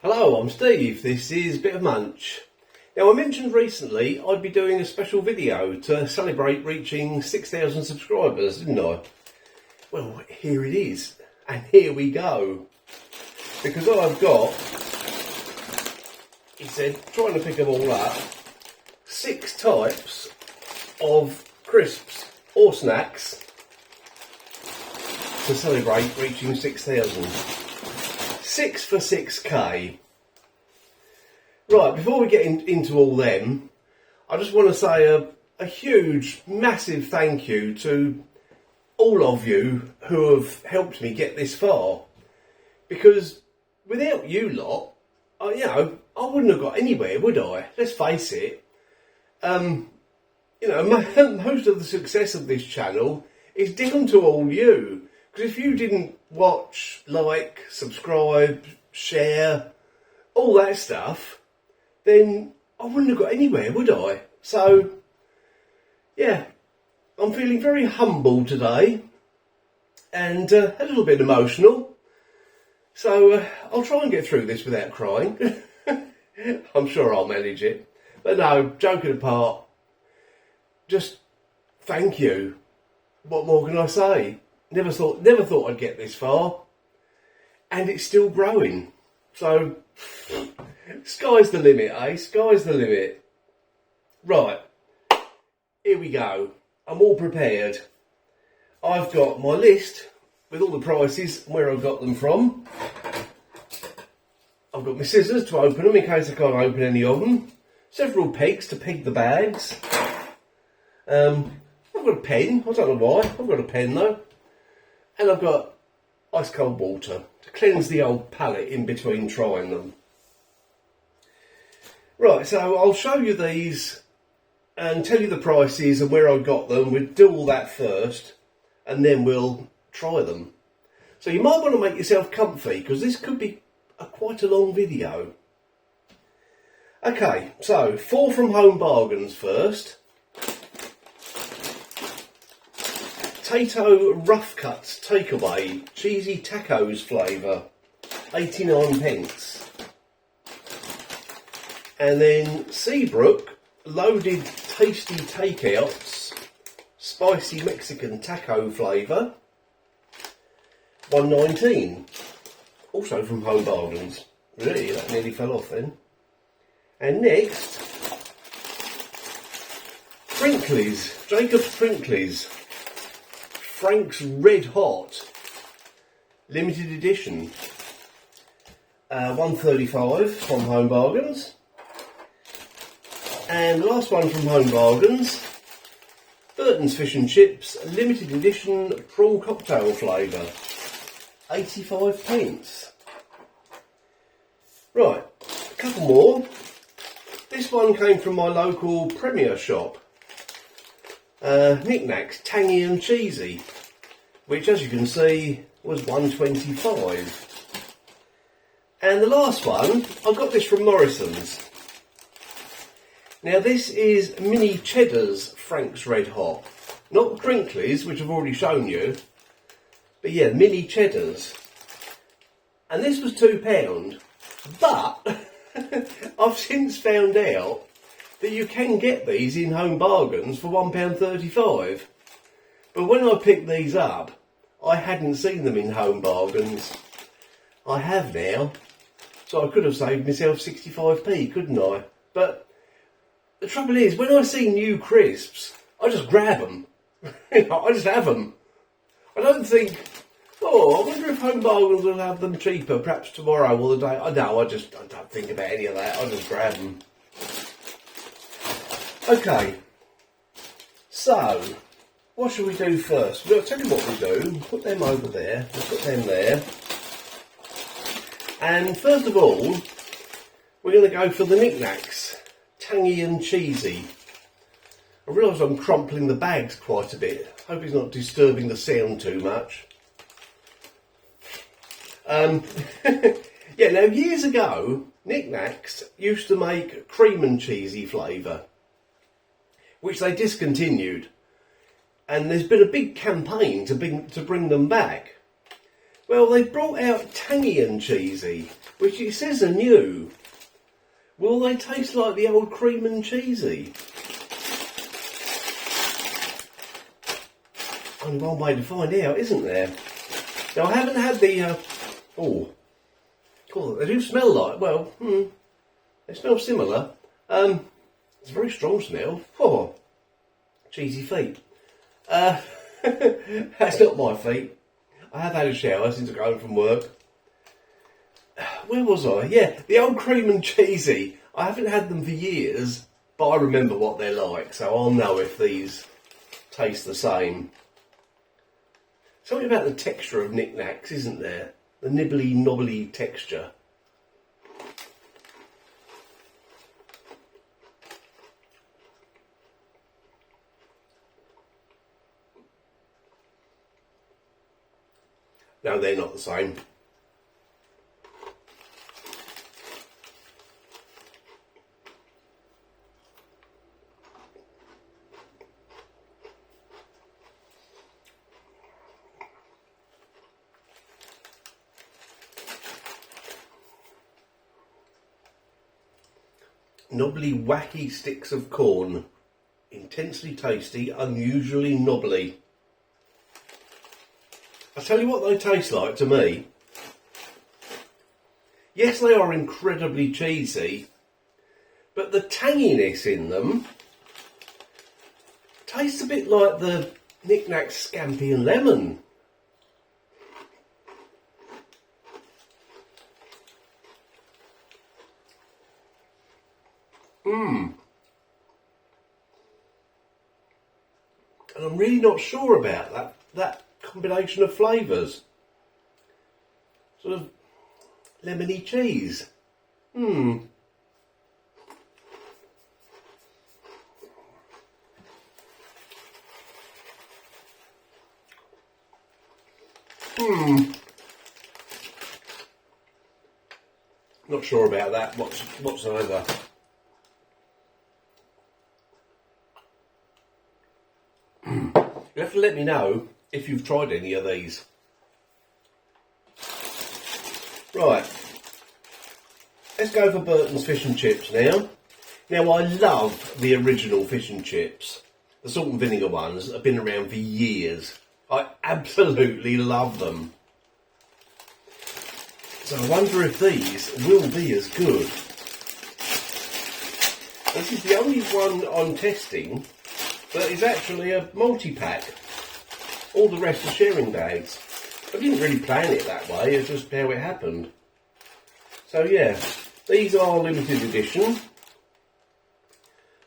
Hello, I'm Steve. This is Bit of Munch. Now, I mentioned recently I'd be doing a special video to celebrate reaching 6,000 subscribers, didn't I? Well, here it is, and here we go. Because I've got, he said, trying to pick them all up, 6 types of crisps or snacks to celebrate reaching 6,000. 6 for 6k. Right, before we get into all them, I just want to say a huge, massive thank you to all of you who have helped me get this far. Because without you lot, I wouldn't have got anywhere, would I? Let's face it. Most of the success of this channel is down to all you. Because if you didn't watch, like, subscribe, share, all that stuff, then I wouldn't have got anywhere, would I? So, yeah, I'm feeling very humble today and a little bit emotional. So I'll try and get through this without crying. I'm sure I'll manage it. But no, joking apart, just thank you. What more can I say? Never thought I'd get this far, and it's still growing. So, sky's the limit, eh? Sky's the limit. Right, here we go. I'm all prepared. I've got my list with all the prices and where I got them from. I've got my scissors to open them in case I can't open any of them. Several pegs to peg the bags. I've got a pen. I don't know why. I've got a pen though. And I've got ice cold water to cleanse the old palate in between trying them. Right, so I'll show you these and tell you the prices and where I got them. We'll do all that first and then we'll try them. So you might want to make yourself comfy because this could be quite a long video. Okay, so 4 from Home Bargains first. Tayto Rough Cuts Takeaway Cheesy Tacos flavour, 89p. And then Seabrook Loaded Tasty Takeouts Spicy Mexican Taco flavour, 119. Also from Home Bargains. Really, that nearly fell off then. And next, Crinklys, Jacob's Crinklys. Frank's RedHot limited edition, 135 from Home Bargains. And the last one from Home Bargains, Burton's Fish and Chips limited edition prawn cocktail flavour, 85p. Right, a couple more. This one came from my local Premier shop. NikNaks, Tangy and Cheesy, which as you can see was 125. And the last one, I got this from Morrisons. Now this is mini Cheddars Frank's RedHot, not Crinklys, which I've already shown you, but yeah, mini Cheddars. And this was £2, but I've since found out that you can get these in Home Bargains for £1.35. But when I picked these up, I hadn't seen them in Home Bargains. I have now, so I could have saved myself 65p, couldn't I? But the trouble is, when I see new crisps, I just grab them. I just have them. I don't think, I wonder if Home Bargains will have them cheaper, perhaps tomorrow or the day. I don't think about any of that. I just grab them. Okay, so what should we do first? I'll tell you what we do. Put them over there. We'll put them there. And first of all, we're going to go for the NikNaks, Tangy and Cheesy. I realise I'm crumpling the bags quite a bit. Hope it's not disturbing the sound too much. Yeah, now years ago, NikNaks used to make cream and cheesy flavour, which they discontinued, and there's been a big campaign to bring them back. Well, they brought out Tangy and Cheesy, which it says are new. Will they taste like the old cream and cheesy? Only one way to find out, isn't there? Now, I haven't had the... oh, they do smell like... well, they smell similar. It's a very strong smell. Oh, cheesy feet. That's not my feet. I have had a shower since I got home from work. Where was I? Yeah, the old cream and cheesy. I haven't had them for years, but I remember what they're like, so I'll know if these taste the same. Something about the texture of NikNaks, isn't there? The nibbly, knobbly texture. No, they're not the same. Knobbly, wacky sticks of corn. Intensely tasty, unusually knobbly. I'll tell you what they taste like to me. Yes, they are incredibly cheesy, but the tanginess in them tastes a bit like the NikNaks Scampi and Lemon. And I'm really not sure about that combination of flavours. Sort of lemony cheese. Not sure about that whatsoever. You have to let me know if you've tried any of these. Right, let's go for Burton's fish and chips now. Now, I love the original fish and chips. The salt and vinegar ones have been around for years. I absolutely love them. So I wonder if these will be as good. This is the only one I'm testing that is actually a multi-pack. All the rest are sharing bags. I didn't really plan it that way, it's just how it happened. So yeah, these are limited edition.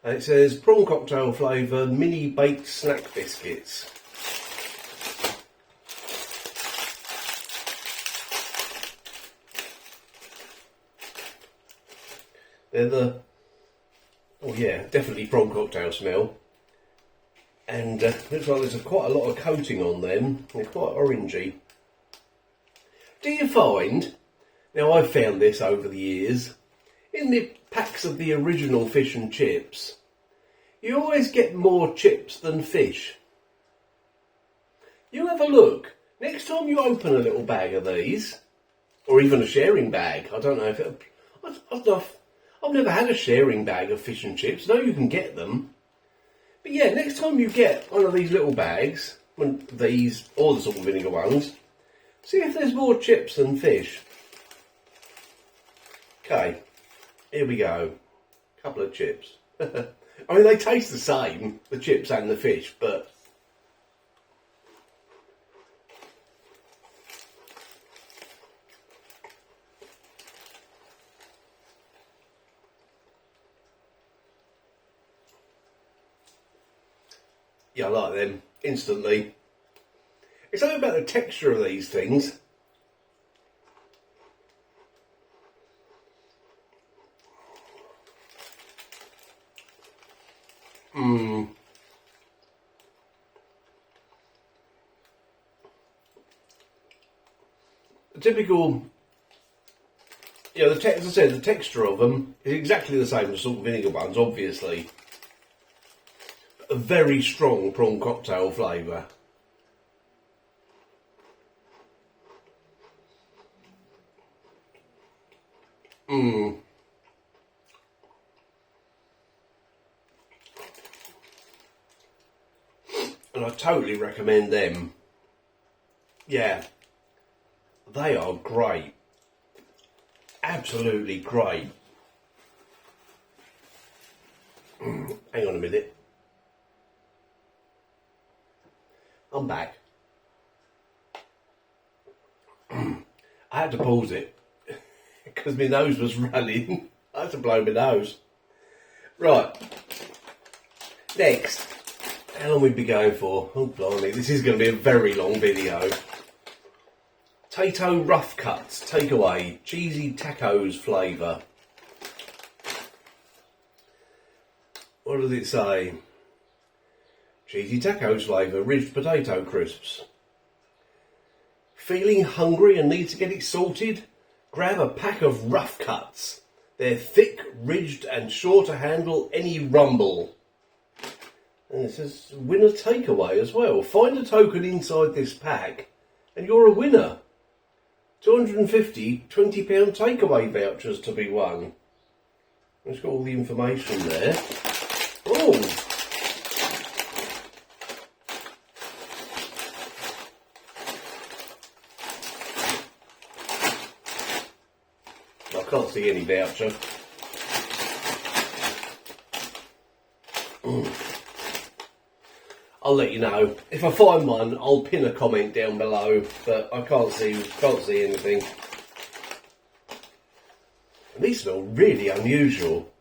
And it says prawn cocktail flavour mini baked snack biscuits. They're the, oh yeah, definitely prawn cocktail smell. And looks like there's quite a lot of coating on them. They're quite orangey. Do you find, now I've found this over the years, in the packs of the original fish and chips, you always get more chips than fish. You have a look. Next time you open a little bag of these, or even a sharing bag, I don't know if it, I've never had a sharing bag of fish and chips. I know you can get them. But yeah, next time you get one of these little bags, these or the salt and vinegar ones, see if there's more chips than fish. Okay, here we go. Couple of chips. I mean, they taste the same, the chips and the fish, but yeah, I like them instantly. It's something about the texture of these things. The typical, yeah, as I said, the texture of them is exactly the same as salt and vinegar ones, obviously. A very strong prawn cocktail flavour. And I totally recommend them. Yeah, they are great. Absolutely great. Hang on a minute. I'm back. I had to pause it because my nose was running. I had to blow my nose. Right. Next. How long we be going for? Oh blimey, this is going to be a very long video. Tayto rough cuts, takeaway, cheesy tacos flavour. What does it say? Cheesy tacos flavour, ridged potato crisps. Feeling hungry and need to get it sorted? Grab a pack of rough cuts. They're thick, ridged and sure to handle any rumble. And it says winner takeaway as well. Find a token inside this pack and you're a winner. 250 £20 takeaway vouchers to be won. It's got all the information there. Oh! I can't see any voucher. I'll let you know. If I find one, I'll pin a comment down below, but I can't see anything. And these smell really unusual.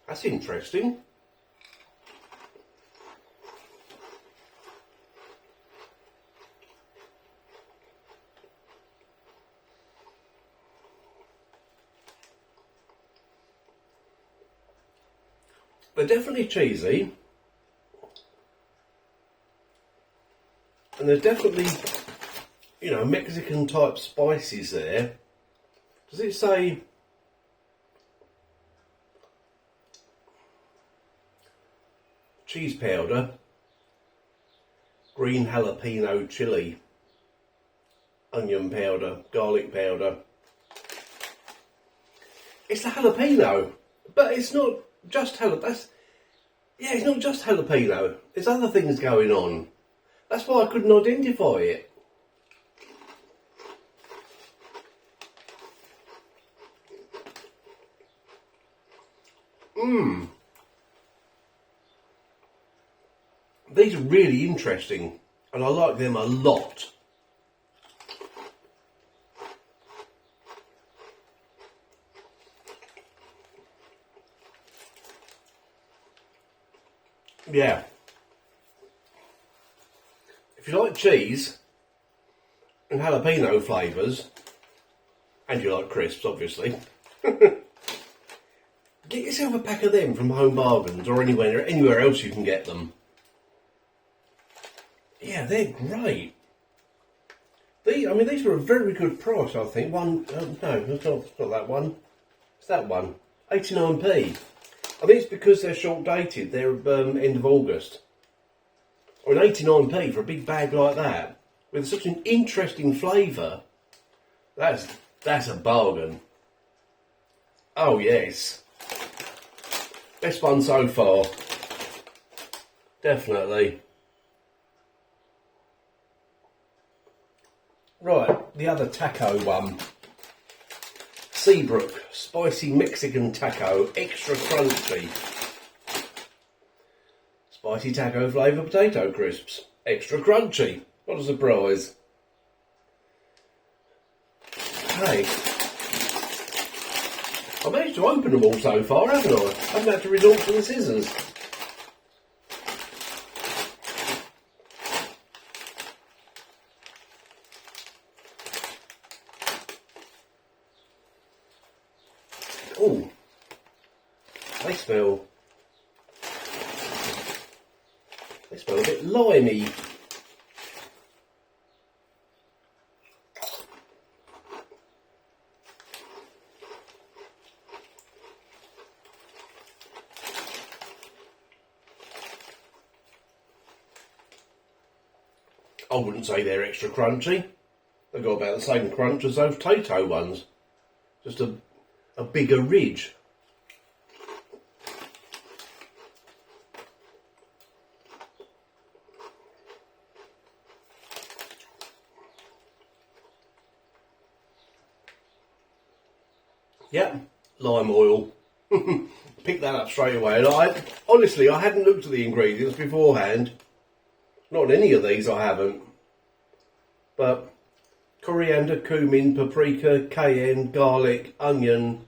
That's interesting. They're definitely cheesy. And there's definitely, you know, Mexican type spices there. Does it say cheese powder, green jalapeno chili, onion powder, garlic powder? It's the jalapeno, but it's not just jalapeno. Yeah, it's not just jalapeno. There's other things going on. That's why I couldn't identify it. These are really interesting, and I like them a lot. Yeah. If you like cheese and jalapeno flavours, and you like crisps, obviously, get yourself a pack of them from Home Bargains or anywhere else you can get them. Yeah, they're great. These were a very good price, I think. No, it's not that one. It's that one. 89p. I think it's because they're short dated. They're end of August. Or 89p for a big bag like that, with such an interesting flavour. That's a bargain. Oh yes. Best one so far. Definitely. Right, the other taco one. Seabrook Spicy Mexican Taco, extra crunchy. Spicy taco flavour potato crisps, extra crunchy. What a surprise. Hey, I managed to open them all so far, haven't I? I haven't had to resort to the scissors. Oh, they smell a bit limey. I wouldn't say they're extra crunchy. They've got about the same crunch as those Tayto ones. Just a bigger ridge. Yep, lime oil. Pick that up straight away. And honestly, I hadn't looked at the ingredients beforehand. Not on any of these, I haven't. But coriander, cumin, paprika, cayenne, garlic, onion,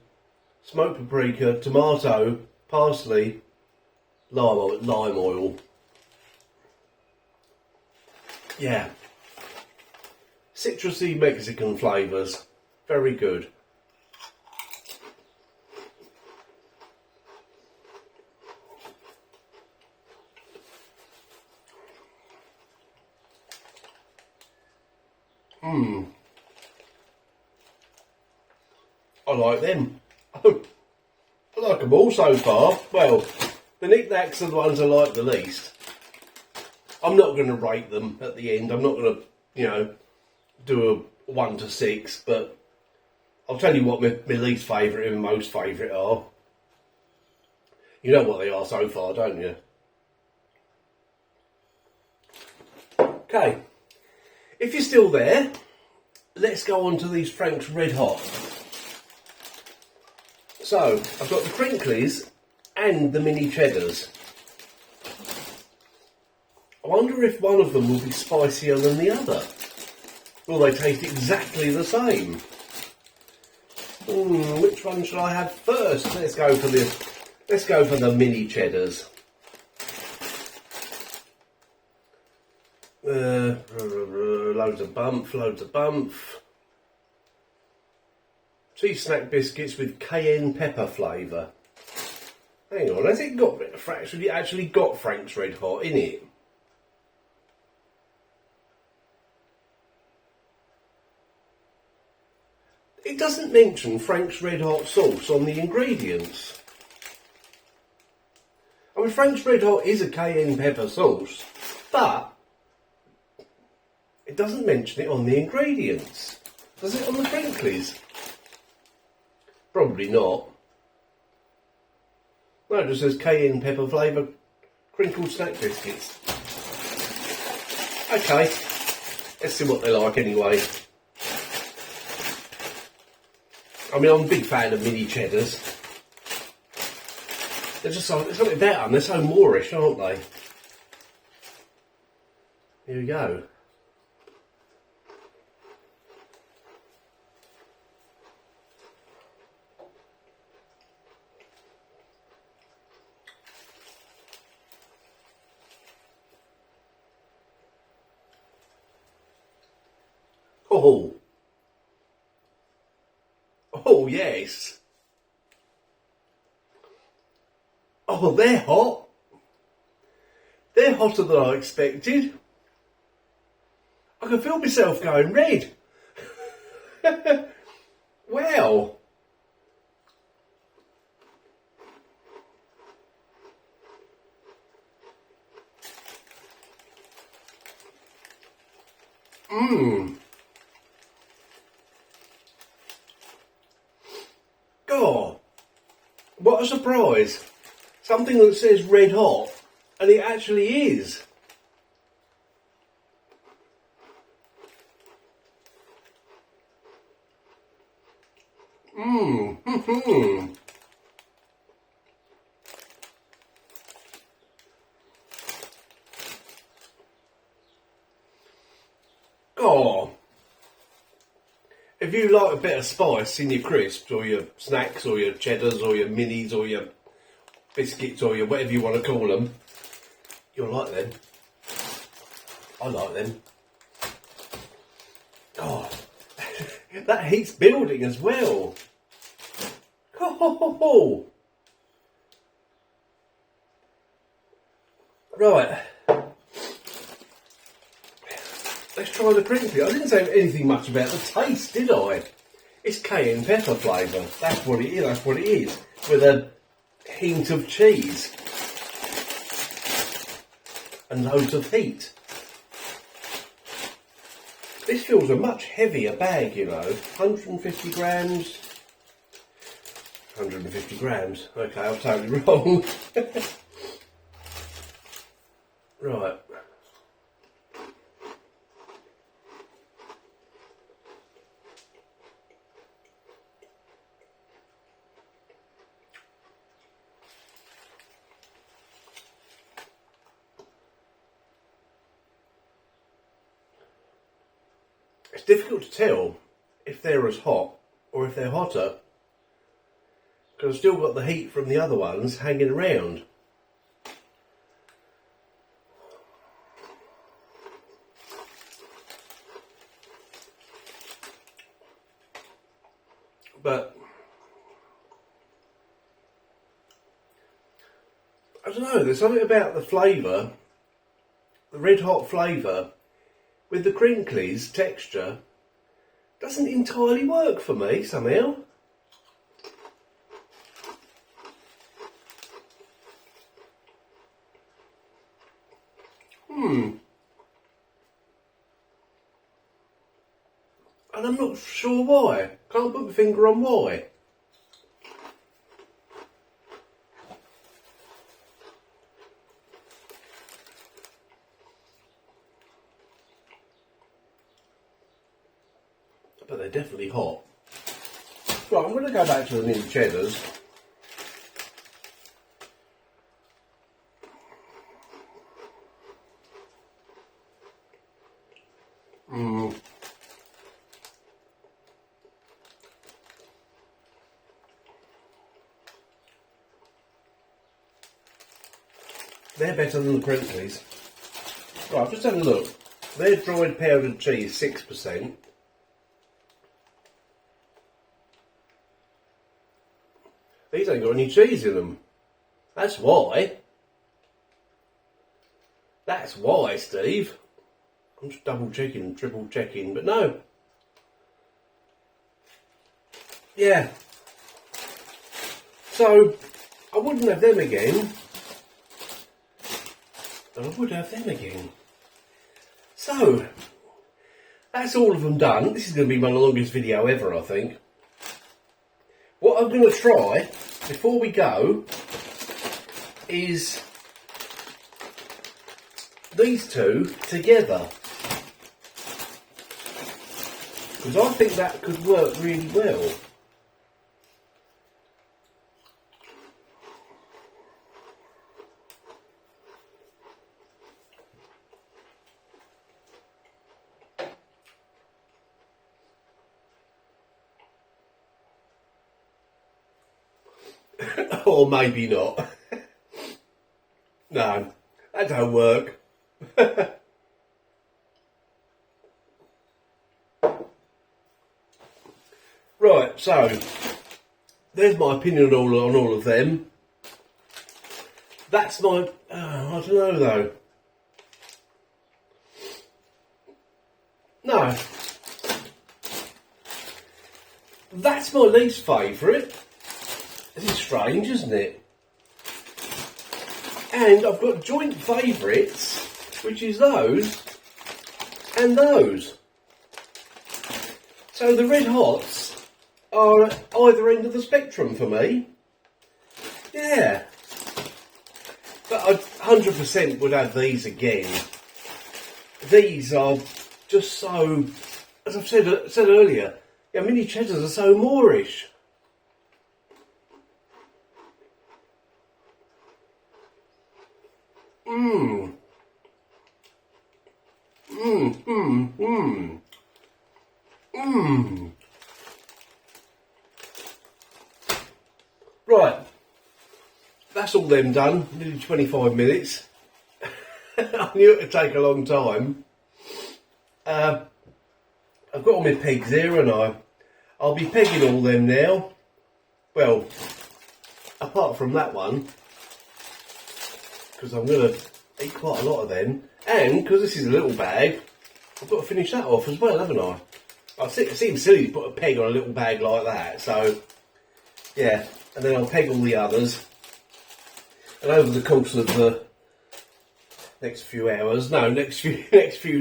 smoked paprika, tomato, parsley, lime oil. Yeah. Citrusy Mexican flavours. Very good. I like them. I like them all so far. Well, the NikNaks are the ones I like the least. I'm not going to rate them at the end. I'm not going to, you know, do a 1 to 6, but I'll tell you what my least favourite and most favourite are. You know what they are so far, don't you? Okay. If you're still there, let's go on to these Frank's RedHot. So, I've got the Crinklys and the mini Cheddars. I wonder if one of them will be spicier than the other. Will they taste exactly the same? Which one should I have first? Let's go for the mini Cheddars. Loads of bump. Cheese snack biscuits with cayenne pepper flavour. Hang on, has it got actually got Frank's RedHot in it? It doesn't mention Frank's RedHot sauce on the ingredients. I mean, Frank's RedHot is a cayenne pepper sauce, but it doesn't mention it on the ingredients. Does it on the Crinklys? Probably not. No, it just says cayenne pepper flavour crinkled snack biscuits. Okay, let's see what they're like anyway. I mean, I'm a big fan of mini Cheddars. They're just something about them. They're so Moorish, aren't they? Here we go. Oh yes. Oh, they're hot. They're hotter than I expected. I can feel myself going red. Wow. God, what a surprise. Something that says RedHot, and it actually is. Oh, if you like a bit of spice in your crisps or your snacks or your cheddars or your minis or your biscuits or your whatever you want to call them, you'll like them. I like them. God, that heat's building as well. Oh. Right. Let's try the crinkly. I didn't say anything much about the taste, did I? It's cayenne pepper flavour. That's what it is. That's what it is. With a hint of cheese. And loads of heat. This feels a much heavier bag, you know. 150 grams. 150 grams. Okay, I'm totally wrong. Right. It's difficult to tell if they're as hot or if they're hotter, because I've still got the heat from the other ones hanging around. But I don't know, there's something about the flavour, the RedHot flavour, with the Crinklys texture, doesn't entirely work for me somehow. And I'm not sure why. Can't put my finger on why. But they're definitely hot. Right, I'm going to go back to the new Cheddars. They're better than the Crinklys. Right, I've just had a look. Their dried powdered cheese, 6%. These ain't got any cheese in them. That's why. That's why, Steve. I'm just double checking, triple checking, but no. Yeah. So, I wouldn't have them again. And I would have them again. So, that's all of them done. This is going to be my longest video ever, I think. What I'm going to try, before we go, is these two together. Because I think that could work really well. Or maybe not. No, that don't work. Right, so there's my opinion on all of them. That's my, I don't know though. No. That's my least favourite. This is strange, isn't it? And I've got joint favourites, which is those and those. So the RedHots are at either end of the spectrum for me. Yeah. But I 100% would have these again. These are just so, as I've said earlier, yeah, mini cheddars are so Moorish. Right, that's all them done, nearly 25 minutes. I knew it would take a long time. I've got all my pegs here and I'll be pegging all them now. Well, apart from that one, because I'm going to eat quite a lot of them, and because this is a little bag, I've got to finish that off as well, haven't I? It seems silly to put a peg on a little bag like that, so yeah, and then I'll peg all the others, and over the course of the next few hours, no, next few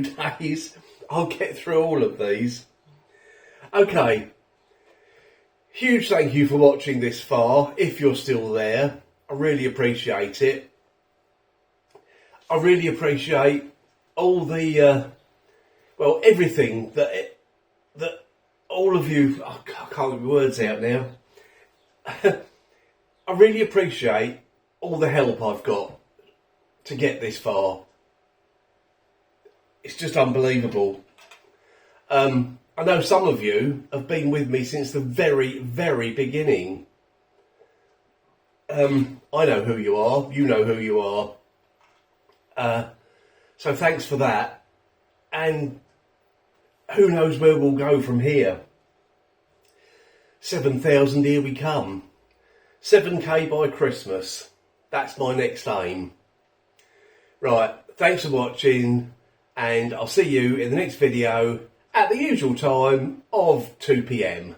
days, I'll get through all of these. Okay. Huge thank you for watching this far, if you're still there. I really appreciate it. I really appreciate all the, well, everything that all of you, I can't get my words out now. I really appreciate all the help I've got to get this far. It's just unbelievable. I know some of you have been with me since the very, very beginning. I know who you are. You know who you are. So thanks for that. And who knows where we'll go from here. 7,000, here we come. 7k by Christmas. That's my next aim. Right, thanks for watching, and I'll see you in the next video at the usual time of 2 PM.